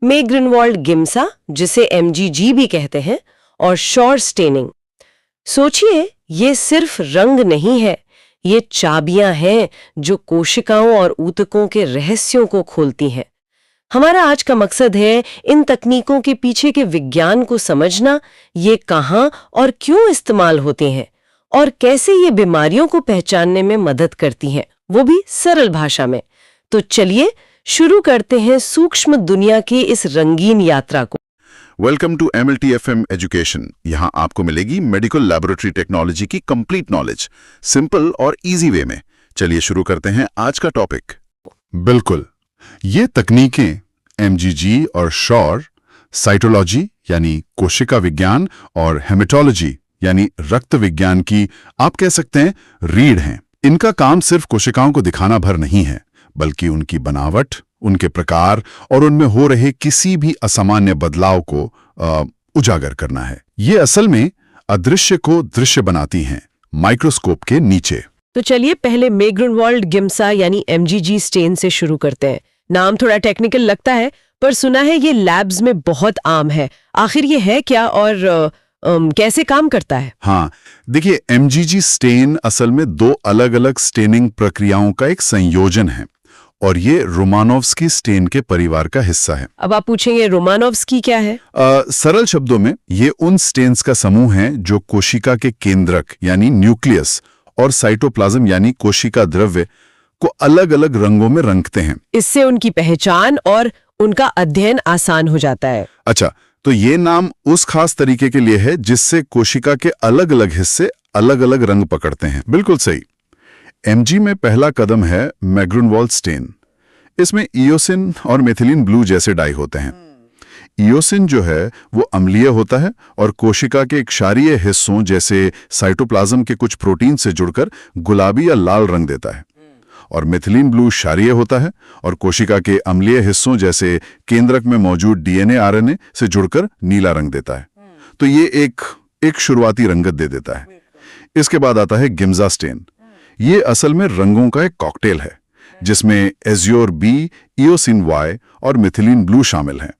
मे ग्रिनवाल्ड गिम्सा, जिसे एमजीजी भी कहते हैं, और शॉर स्टेनिंग। सोचिए, ये सिर्फ रंग नहीं है, ये चाबियां हैं जो कोशिकाओं और ऊतकों के रहस्यों को खोलती हैं। हमारा आज का मकसद है इन तकनीकों के पीछे के विज्ञान को समझना, ये कहाँ और क्यों इस्तेमाल होती हैं और कैसे ये बीमारियों को पहचानने में मदद करती हैं, वो भी सरल भाषा में। तो चलिए शुरू करते हैं सूक्ष्म दुनिया की इस रंगीन यात्रा को। Welcome to MLTFM education. यहाँ आपको मिलेगी मेडिकल लैबोरेटरी टेक्नोलॉजी की कंप्लीट नॉलेज, सिंपल और इजी वे में। चलिए शुरू करते हैं आज का टॉपिक। बिल्कुल, ये तकनीकें MGG और शॉर, साइटोलॉजी यानी कोशिका विज्ञान और हेमेटोलॉजी यानी रक्त विज्ञान की आप कह सकते हैं रीढ़ हैं। इनका काम सिर्फ कोशिकाओं को दिखाना भर नहीं है, बल्कि उनकी बनावट, उनके प्रकार और उनमें हो रहे किसी भी असामान्य बदलाव को उजागर करना है। ये असल में अदृश्य को दृश्य बनाती हैं, माइक्रोस्कोप के नीचे। तो चलिए पहले मे ग्रिनवाल्ड गिम्सा यानी एमजीजी स्टेन से शुरू करते हैं। नाम थोड़ा टेक्निकल लगता है, पर सुना है ये लैब्स में बहुत आम है। आखिर ये है क्या और कैसे काम करता है? हाँ, देखिए, MGG स्टेन असल में दो अलग अलग स्टेनिंग प्रक्रियाओं का एक संयोजन है और ये रोमानोव्स्की स्टेन के परिवार का हिस्सा है। अब आप पूछेंगे रोमानोव्स्की क्या है? सरल शब्दों में ये उन स्टेन्स का समूह है जो कोशिका के केंद्रक यानी न्यूक्लियस और साइटोप्लाज्म यानी कोशिका द्रव्य को अलग अलग रंगों में रंगते हैं। इससे उनकी पहचान और उनका अध्ययन आसान हो जाता है। अच्छा, तो ये नाम उस खास तरीके के लिए है जिससे कोशिका के अलग अलग हिस्से अलग अलग रंग पकड़ते हैं। बिल्कुल सही। MG में पहला कदम है मे ग्रिनवाल्ड स्टेन। इसमें इयोसिन और मेथिलीन ब्लू जैसे डाई होते हैं। इयोसिन जो है वो अम्लीय होता है और कोशिका के क्षारीय हिस्सों जैसे साइटोप्लाज्म के कुछ प्रोटीन से जुड़कर गुलाबी या लाल रंग देता है, और मेथिलीन ब्लू क्षारीय होता है और कोशिका के अम्लीय हिस्सों जैसे केंद्रक में मौजूद DNA RNA से जुड़कर नीला रंग देता है। तो ये एक शुरुआती रंगत दे देता है। इसके बाद आता है गिम्सा स्टेन। ये असल में रंगों का एक कॉकटेल है जिसमें एज्योर B, इयोसिन Y और मिथिलीन ब्लू शामिल हैं।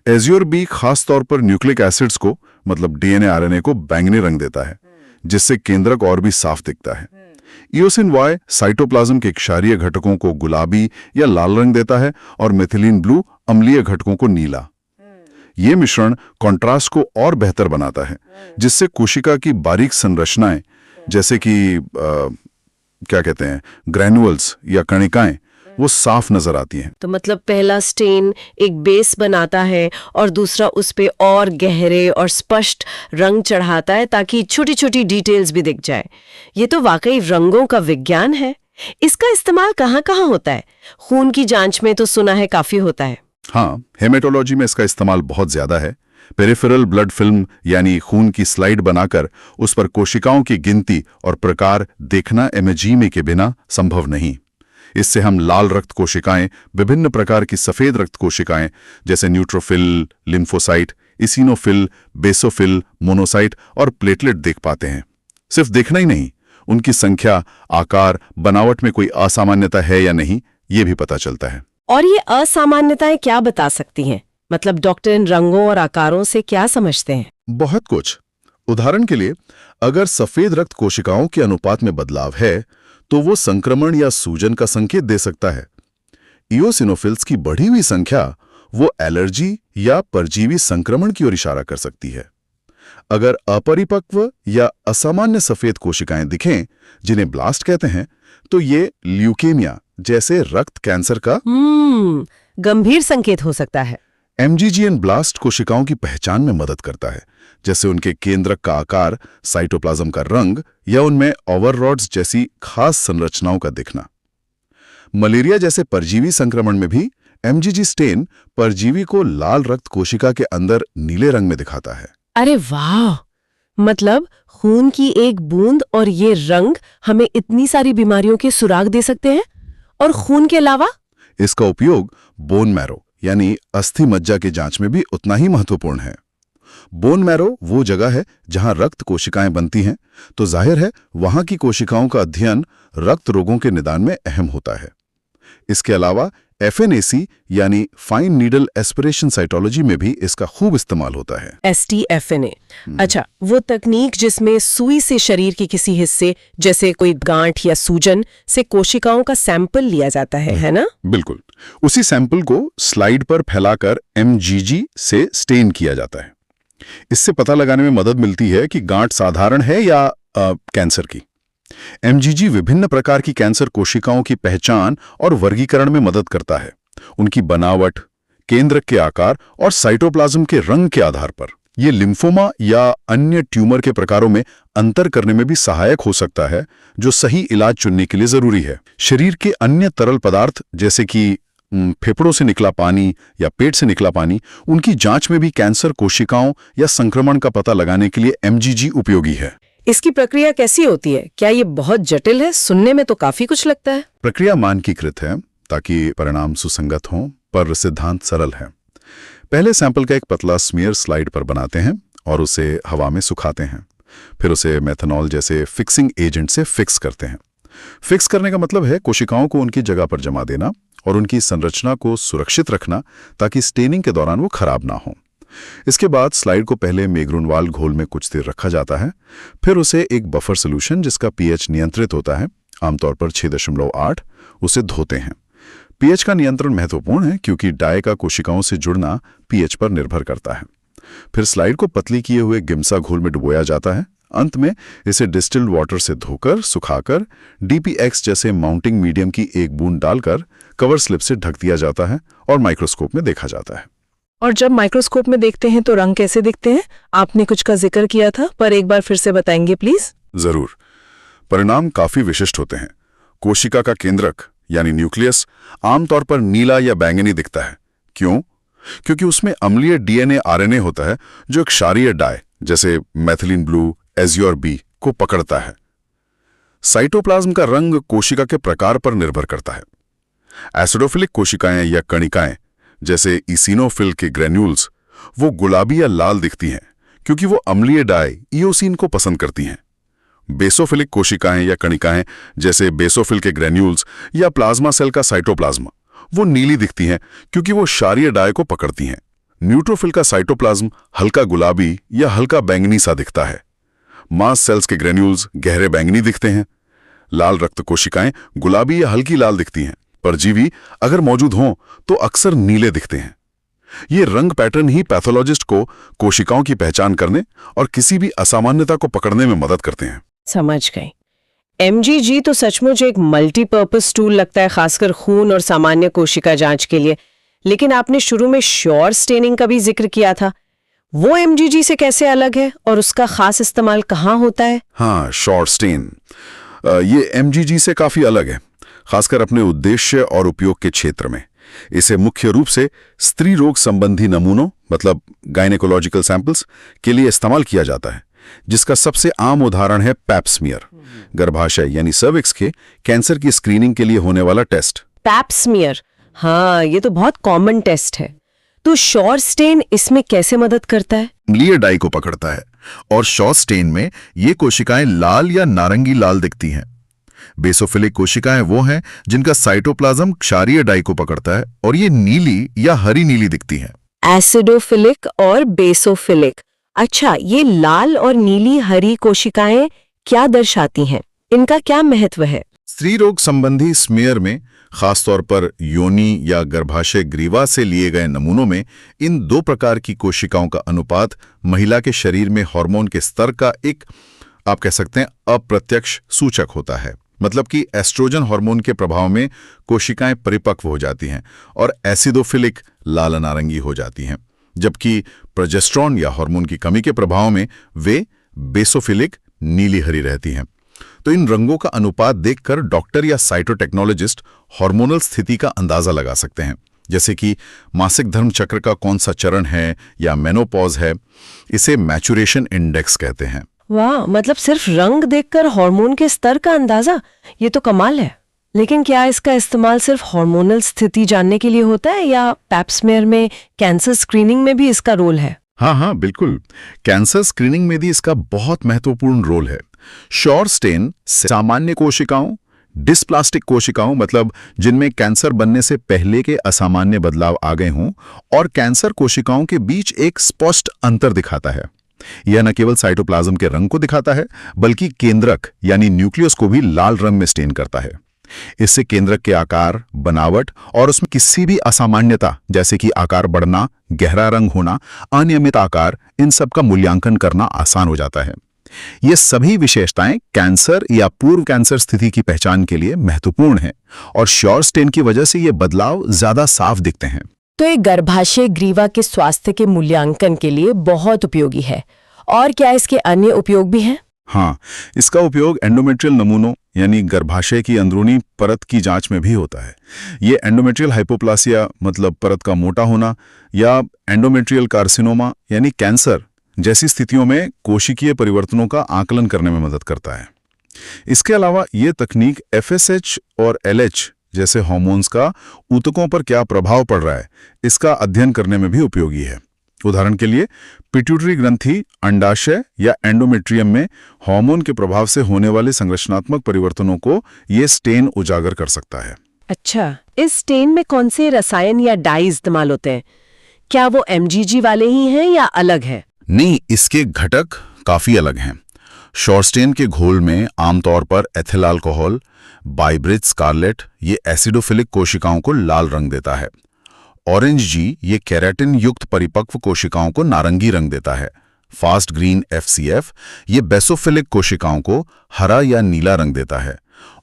एज्योर B खास तौर पर न्यूक्लिक एसिड्स को, मतलब DNA RNA को बैंगनी रंग देता है, जिससे केंद्रक और भी साफ दिखता है। इयोसिन Y साइटोप्लाज्म के क्षारीय घटकों को गुलाबी या लाल रंग देता है और मिथिलीन ब्लू अम्लीय घटकों को नीला। ये मिश्रण कॉन्ट्रास्ट को और बेहतर बनाता है, जिससे कोशिका की बारीक संरचनाएं जैसे कि क्या कहते हैं ग्रैन्युअल्स या कणिकाएं वो साफ नजर आती हैं। तो मतलब पहला स्टेन एक बेस बनाता है और दूसरा उस पे और गहरे और स्पष्ट रंग चढ़ाता है ताकि छोटी छोटी डिटेल्स भी दिख जाए। ये तो वाकई रंगों का विज्ञान है। इसका इस्तेमाल कहाँ कहाँ होता है? खून की जांच में तो सुना है काफी होता है। हाँ, हेमेटोलॉजी में इसका इस्तेमाल बहुत ज्यादा है। पेरिफेरल ब्लड फिल्म यानी खून की स्लाइड बनाकर उस पर कोशिकाओं की गिनती और प्रकार देखना इमेजिंग के बिना संभव नहीं। इससे हम लाल रक्त कोशिकाएं, विभिन्न प्रकार की सफेद रक्त कोशिकाएं जैसे neutrophil, lymphocyte, eosinophil, basophil, monocyte और प्लेटलेट देख पाते हैं। सिर्फ देखना ही नहीं, उनकी संख्या, आकार, बनावट में कोई असामान्यता है या नहीं, ये भी पता चलता है। और ये असामान्यताएं क्या बता सकती हैं? मतलब डॉक्टर इन रंगों और आकारों से क्या समझते हैं? बहुत कुछ। उदाहरण के लिए, अगर सफेद रक्त कोशिकाओं के अनुपात में बदलाव है तो वो संक्रमण या सूजन का संकेत दे सकता है। इयोसिनोफिल्स की बढ़ी हुई संख्या वो एलर्जी या परजीवी संक्रमण की ओर इशारा कर सकती है। अगर अपरिपक्व या असामान्य सफेद कोशिकाएं दिखें, जिन्हें ब्लास्ट कहते हैं, तो ये ल्यूकेमिया जैसे रक्त कैंसर का गंभीर संकेत हो सकता है। MGGN ब्लास्ट कोशिकाओं की पहचान में मदद करता है, जैसे उनके केंद्रक का आकार, साइटोप्लाज्म का रंग या उनमें ओवररॉड्स जैसी खास संरचनाओं का दिखना। मलेरिया जैसे परजीवी संक्रमण में भी MGG स्टेन परजीवी को लाल रक्त कोशिका के अंदर नीले रंग में दिखाता है। अरे वाह! मतलब खून की एक बूंद और ये रंग हमें इतनी सारी बीमारियों के सुराग दे सकते हैं। और खून के अलावा इसका उपयोग बोन मैरो यानी अस्थि मज्जा की जांच में भी उतना ही महत्वपूर्ण है। बोन मैरो वो जगह है जहां रक्त कोशिकाएं बनती हैं, तो जाहिर है वहां की कोशिकाओं का अध्ययन रक्त रोगों के निदान में अहम होता है। इसके अलावा FNAC यानी फाइन नीडल एस्पिरेशन साइटोलॉजी में भी इसका खूब इस्तेमाल होता है। STFNA। अच्छा, वो तकनीक जिसमें सुई से शरीर के किसी हिस्से जैसे कोई गांठ या सूजन से कोशिकाओं का सैंपल लिया जाता है ना? बिल्कुल। उसी सैंपल को स्लाइड पर फैलाकर MGG से स्टेन किया जाता है। इससे पता लगाने में मदद मिलती है कि गांठ साधारण है या कैंसर की। MGG विभिन्न प्रकार की कैंसर कोशिकाओं की पहचान और वर्गीकरण में मदद करता है, उनकी बनावट, केंद्रक के आकार और साइटोप्लाज्म के रंग के आधार पर। ये लिम्फोमा या अन्य ट्यूमर के प्रकारों में अंतर करने में भी सहायक हो सकता है, जो सही इलाज चुनने के लिए जरूरी है। शरीर के अन्य तरल पदार्थ जैसे कि फेफड़ों से निकला पानी या पेट से निकला पानी, उनकी जांच में भी कैंसर कोशिकाओं या संक्रमण का पता लगाने के लिए MGG उपयोगी है। इसकी प्रक्रिया कैसी होती है? क्या ये बहुत जटिल है? सुनने में तो काफी कुछ लगता है। प्रक्रिया मानकीकृत है ताकि परिणाम सुसंगत हों, पर सिद्धांत सरल है। पहले सैंपल का एक पतला स्मीयर स्लाइड पर बनाते हैं और उसे हवा में सुखाते हैं। फिर उसे मेथनॉल जैसे फिक्सिंग एजेंट से फिक्स करते हैं। फिक्स करने का मतलब है कोशिकाओं को उनकी जगह पर जमा देना और उनकी संरचना को सुरक्षित रखना ताकि स्टेनिंग के दौरान वो खराब ना हो। इसके बाद स्लाइड को पहले मेग्रुनवाल घोल में कुछ देर रखा जाता है। फिर उसे एक बफर सोल्यूशन जिसका pH नियंत्रित होता है, आमतौर पर 6.8, उसे धोते हैं। pH का नियंत्रण महत्वपूर्ण है क्योंकि डाई का कोशिकाओं से जुड़ना pH पर निर्भर करता है। फिर स्लाइड को पतली किए हुए गिम्सा घोल में डुबोया जाता है। अंत में इसे डिस्टिल्ड वाटर से धोकर सुखाकर DPX जैसे माउंटिंग मीडियम की एक बूंद डालकर कवर स्लिप से ढक दिया जाता है और माइक्रोस्कोप में देखा जाता है। और जब माइक्रोस्कोप में देखते हैं तो रंग कैसे दिखते हैं? आपने कुछ का जिक्र किया था, पर एक बार फिर से बताएंगे प्लीज। जरूर। परिणाम काफी विशिष्ट होते हैं। कोशिका का केंद्रक यानी न्यूक्लियस आमतौर पर नीला या बैंगनी दिखता है। क्यों? क्योंकि उसमें अम्लीय DNA RNA होता है जो एक क्षारीय डाई जैसे मैथिलीन ब्लू, एज्योर बी को पकड़ता है। साइटोप्लाज्म का रंग कोशिका के प्रकार पर निर्भर करता है। एसिडोफिलिक कोशिकाएं या कणिकाएं जैसे इसिनोफिल के ग्रेन्यूल्स वो गुलाबी या लाल दिखती हैं क्योंकि वो अम्लीय डाई इयोसिन को पसंद करती हैं। बेसोफिलिक कोशिकाएं या कणिकाएं जैसे बेसोफिल के ग्रेन्यूल्स या प्लाज्मा सेल का साइटोप्लाज्म वो नीली दिखती हैं क्योंकि वो क्षारीय डाई को पकड़ती हैं। न्यूट्रोफिल का साइटोप्लाज्म हल्का गुलाबी या हल्का बैंगनी सा दिखता है। मास सेल्स के ग्रेन्यूल्स गहरे बैंगनी दिखते हैं। लाल रक्त कोशिकाएं गुलाबी या हल्की लाल दिखती हैं। परजीवी अगर मौजूद हों तो अक्सर नीले दिखते हैं। ये रंग पैटर्न ही पैथोलॉजिस्ट को कोशिकाओं की पहचान करने और किसी भी असामान्यता को पकड़ने में मदद करते हैं। समझ गई। MGG तो सचमुच एक मल्टीपर्पस टूल लगता है, खासकर खून और सामान्य कोशिका जांच के लिए। लेकिन आपने शुरू में श्योर स्टेनिंग का भी जिक्र किया था, वो MGG से कैसे अलग है और उसका खास इस्तेमाल कहाँ होता है? हाँ, श्योर स्टेन ये MGG से काफी अलग है, खासकर अपने उद्देश्य और उपयोग के क्षेत्र में। इसे मुख्य रूप से स्त्री रोग संबंधी नमूनों मतलब गायनेकोलॉजिकल सैंपल्स के लिए इस्तेमाल किया जाता है, जिसका सबसे आम उदाहरण है पैप स्मीयर, गर्भाशय यानी सर्विक्स के कैंसर की स्क्रीनिंग के लिए होने वाला टेस्ट। पैप स्मीयर, हाँ, ये तो बहुत कॉमन टेस्ट है। तो श्योर स्टेन इसमें कैसे मदद करता है? अम्लीय डाई को पकड़ता है और श्योर स्टेन में ये कोशिकाएं लाल या नारंगी लाल दिखती हैं। बेसोफिलिक कोशिकाएं वो हैं जिनका साइटोप्लाज्म क्षारीय डाई को पकड़ता है और ये नीली या हरी नीली दिखती हैं। एसिडोफिलिक और बेसोफिलिक। अच्छा, ये लाल और नीली हरी कोशिकाएं क्या दर्शाती हैं? इनका क्या महत्व है? स्त्री रोग संबंधी स्मीयर में खासतौर पर योनि या गर्भाशय ग्रीवा से लिए गए नमूनों में इन दो प्रकार की कोशिकाओं का अनुपात महिला के शरीर में हार्मोन के स्तर का एक, आप कह सकते हैं, अप्रत्यक्ष सूचक होता है। मतलब कि एस्ट्रोजन हार्मोन के प्रभाव में कोशिकाएं परिपक्व हो जाती हैं और एसिडोफिलिक लाल नारंगी हो जाती हैं, जबकि प्रोजेस्टेरॉन या हार्मोन की कमी के प्रभाव में वे बेसोफिलिक नीली हरी रहती हैं। तो इन रंगों का अनुपात देखकर डॉक्टर या साइटोटेक्नोलॉजिस्ट हार्मोनल स्थिति का अंदाजा लगा सकते हैं, जैसे कि मासिक धर्म चक्र का कौन सा चरण है या मेनोपॉज है। इसे मैचुरेशन इंडेक्स कहते हैं। वाह, मतलब सिर्फ रंग देखकर हार्मोन के स्तर का अंदाजा, ये तो कमाल है। लेकिन क्या इसका इस्तेमाल सिर्फ हार्मोनल स्थिति जानने के लिए होता है या पैप स्मीयर में कैंसर स्क्रीनिंग में भी इसका रोल है? हाँ, बिल्कुल। कैंसर स्क्रीनिंग में भी इसका बहुत महत्वपूर्ण रोल है। श्योर स्टेन सामान्य कोशिकाओं, डिस्प्लास्टिक कोशिकाओं मतलब जिनमें कैंसर बनने से पहले के असामान्य बदलाव आ गए हों, और कैंसर कोशिकाओं के बीच एक स्पष्ट अंतर दिखाता है। यह न केवल साइटोप्लाज्म के रंग को दिखाता है, बल्कि केंद्रक यानी न्यूक्लियस को भी लाल रंग में स्टेन करता है। इससे केंद्रक के आकार, बनावट और उसमें किसी भी असामान्यता जैसे कि आकार बढ़ना, गहरा रंग होना, अनियमित आकार, इन सब का मूल्यांकन करना आसान हो जाता है। ये सभी विशेषताएं कैंसर या पूर्व कैंसर स्थिति की पहचान के लिए महत्वपूर्ण हैं और श्योर स्टेन की वजह से ये बदलाव ज्यादा साफ दिखते हैं। तो ये गर्भाशय ग्रीवा के स्वास्थ्य के मूल्यांकन के लिए बहुत उपयोगी है। और क्या इसके अन्य उपयोग भी हैं? हाँ, इसका उपयोग एंडोमेट्रियल नमूनों यानी गर्भाशय की अंदरूनी परत की जांच में भी होता है। ये एंडोमेट्रियल हाइपोप्लासिया मतलब परत का मोटा होना या एंडोमेट्रियल कार्सिनोमा यानी कैंसर जैसी स्थितियों में कोशिकीय परिवर्तनों का आकलन करने में मदद करता है। इसके अलावा ये तकनीक FSH और LH जैसे हार्मोन्स का ऊतकों पर क्या प्रभाव पड़ रहा है, इसका अध्ययन करने में भी उपयोगी है। उदाहरण के लिए पिट्यूटरी ग्रंथि, अंडाशय या एंडोमेट्रियम में हार्मोन के प्रभाव से होने वाले संरचनात्मक परिवर्तनों को ये स्टेन उजागर कर सकता है। अच्छा, इस स्टेन में कौन से रसायन या डाई इस्तेमाल होते हैं? क्या वो MGG वाले ही हैं या अलग है? नहीं, इसके घटक काफी अलग हैं। श्योर स्टेन के घोल में आमतौर पर एथिल अल्कोहल, बाइब्रिज स्कारलेट ये एसिडोफिलिक कोशिकाओं को लाल रंग देता है। ऑरेंज जी ये केराटिन युक्त परिपक्व कोशिकाओं को नारंगी रंग देता है। फास्ट ग्रीन FCF ये बेसोफिलिक कोशिकाओं को हरा या नीला रंग देता है।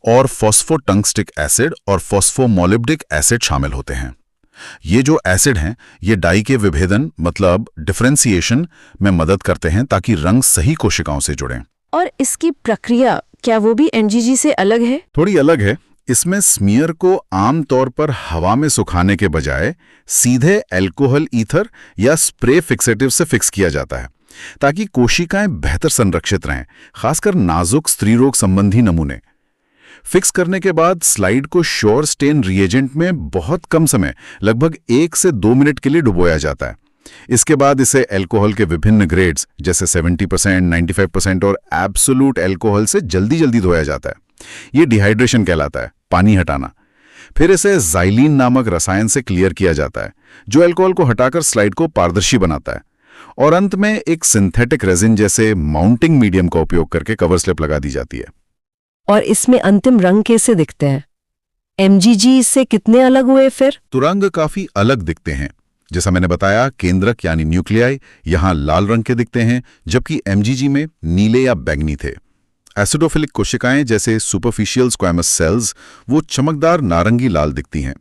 और फॉस्फोटंगस्टिक एसिड और फॉस्फोमोलिब्डिक एसिड शामिल होते हैं। ये जो एसिड हैं ये डाई के विभेदन मतलब डिफरेंशिएशन में मदद करते हैं ताकि रंग सही कोशिकाओं से जुड़ें। और इसकी प्रक्रिया क्या वो भी MGG से अलग है? थोड़ी अलग है। इसमें स्मीयर को आमतौर पर हवा में सुखाने के बजाय सीधे अल्कोहल ईथर या स्प्रे फिक्सेटिव से फिक्स किया जाता है ताकि कोशिकाएं बेहतर संरक्षित रहें, खासकर नाजुक स्त्री रोग संबंधी नमूने। फिक्स करने के बाद स्लाइड को श्योर स्टेन रिएजेंट में बहुत कम समय लगभग 1 से 2 मिनट के लिए डुबोया जाता है। इसके बाद इसे अल्कोहल के विभिन्न ग्रेड्स जैसे 70%, 95% और एब्सोल्यूट अल्कोहल से जल्दी जल्दी धोया जाता है। ये डिहाइड्रेशन कहलाता है, पानी हटाना। फिर इसे ज़ाइलीन नामक रसायन से क्लियर किया जाता है जो अल्कोहल को हटाकर स्लाइड को पारदर्शी बनाता है। और अंत में एक सिंथेटिक रेजिन जैसे माउंटिंग मीडियम का उपयोग करके कवर स्लिप लगा दी जाती है। और इसमें अंतिम रंग कैसे दिखते हैं? MGG इससे कितने अलग हुए फिर? तो रंग काफी अलग दिखते हैं। जैसा मैंने बताया, केंद्रक यानी न्यूक्लियाई यहां लाल रंग के दिखते हैं, जबकि MGG में नीले या बैंगनी थे। एसिडोफिलिक कोशिकाएं जैसे सुपरफिशियल स्क्वैमस सेल्स वो चमकदार नारंगी लाल दिखती हैं।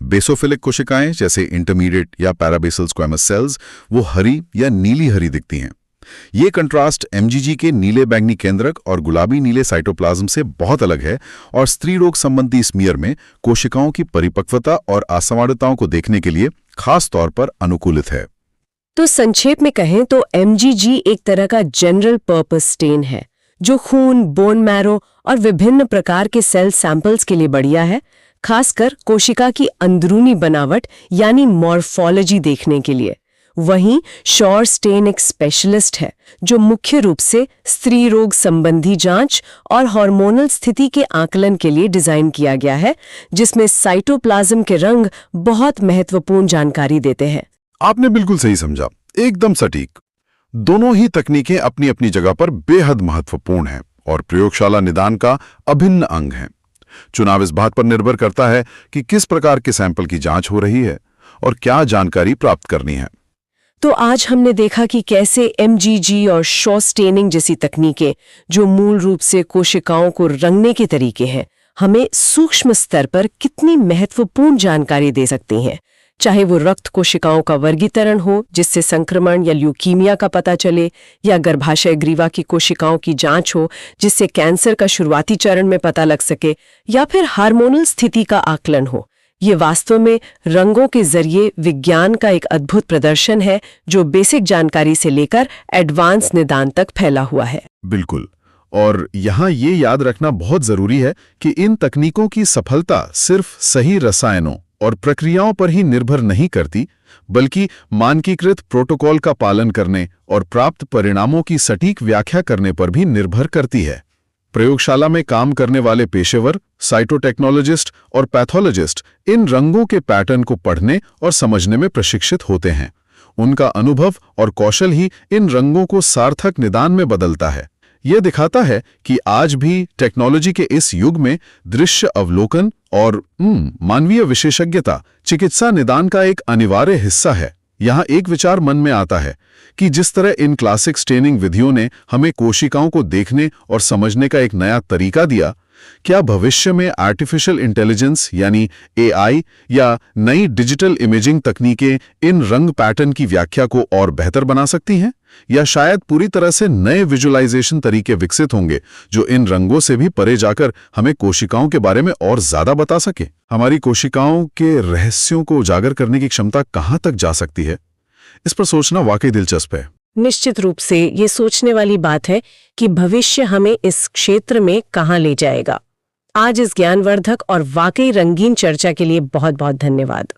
बेसोफिलिक कोशिकाएं जैसे इंटरमीडिएट या पैराबेसल स्क्वैमस सेल्स वो हरी या नीली हरी दिखती हैं। ये कंट्रास्ट MGG के नीले बैंगनी केंद्रक और गुलाबी नीले साइटोप्लाज्म से बहुत अलग है और स्त्री रोग संबंधी स्मीयर में कोशिकाओं की परिपक्वता और असामान्यताओं को देखने के लिए खास तौर पर अनुकूलित है। तो संक्षेप में कहें तो MGG एक तरह का जनरल पर्पस स्टेन है जो खून, बोन मैरो और विभिन्न प्रकार के सेल सैंपल्स के लिए बढ़िया है, खासकर कोशिका की अंदरूनी बनावट यानी मॉर्फोलॉजी देखने के लिए। वहीं श्योर स्टेन एक स्पेशलिस्ट है जो मुख्य रूप से स्त्री रोग संबंधी जांच और हार्मोनल स्थिति के आकलन के लिए डिजाइन किया गया है, जिसमें साइटोप्लाज्म के रंग बहुत महत्वपूर्ण जानकारी देते हैं। आपने बिल्कुल सही समझा, एकदम सटीक। दोनों ही तकनीकें अपनी अपनी जगह पर बेहद महत्वपूर्ण हैं और प्रयोगशाला निदान का अभिन्न अंग हैं। चुनाव इस बात पर निर्भर करता है कि किस प्रकार के सैंपल की जांच हो रही है और क्या जानकारी प्राप्त करनी है। तो आज हमने देखा कि कैसे MGG और श्योर स्टेनिंग जैसी तकनीकें, जो मूल रूप से कोशिकाओं को रंगने के तरीके हैं, हमें सूक्ष्म स्तर पर कितनी महत्वपूर्ण जानकारी दे सकती हैं। चाहे वो रक्त कोशिकाओं का वर्गीकरण हो जिससे संक्रमण या ल्यूकीमिया का पता चले, या गर्भाशय ग्रीवा की कोशिकाओं की जांच हो जिससे कैंसर का शुरुआती चरण में पता लग सके, या फिर हार्मोनल स्थिति का आकलन हो। ये वास्तव में रंगों के जरिए विज्ञान का एक अद्भुत प्रदर्शन है जो बेसिक जानकारी से लेकर एडवांस निदान तक फैला हुआ है। बिल्कुल। और यहाँ ये याद रखना बहुत जरूरी है कि इन तकनीकों की सफलता सिर्फ सही रसायनों और प्रक्रियाओं पर ही निर्भर नहीं करती, बल्कि मानकीकृत प्रोटोकॉल का पालन करने और प्राप्त परिणामों की सटीक व्याख्या करने पर भी निर्भर करती है। प्रयोगशाला में काम करने वाले पेशेवर, साइटोटेक्नोलॉजिस्ट और पैथोलॉजिस्ट इन रंगों के पैटर्न को पढ़ने और समझने में प्रशिक्षित होते हैं। उनका अनुभव और कौशल ही इन रंगों को सार्थक निदान में बदलता है। यह दिखाता है कि आज भी टेक्नोलॉजी के इस युग में दृश्य अवलोकन और मानवीय विशेषज्ञता चिकित्सा निदान का एक अनिवार्य हिस्सा है। यहाँ एक विचार मन में आता है कि जिस तरह इन क्लासिक स्टेनिंग विधियों ने हमें कोशिकाओं को देखने और समझने का एक नया तरीका दिया, क्या भविष्य में आर्टिफिशियल इंटेलिजेंस यानी AI या नई डिजिटल इमेजिंग तकनीकें इन रंग पैटर्न की व्याख्या को और बेहतर बना सकती हैं? या शायद पूरी तरह से नए विजुअलाइजेशन तरीके विकसित होंगे जो इन रंगों से भी परे जाकर हमें कोशिकाओं के बारे में और ज्यादा बता सके? हमारी कोशिकाओं के रहस्यों को उजागर करने की क्षमता कहाँ तक जा सकती है? इस पर सोचना वाकई दिलचस्प है। निश्चित रूप से ये सोचने वाली बात है कि भविष्य हमें इस क्षेत्र में कहाँ ले जाएगा। आज इस ज्ञानवर्धक और वाकई रंगीन चर्चा के लिए बहुत बहुत धन्यवाद।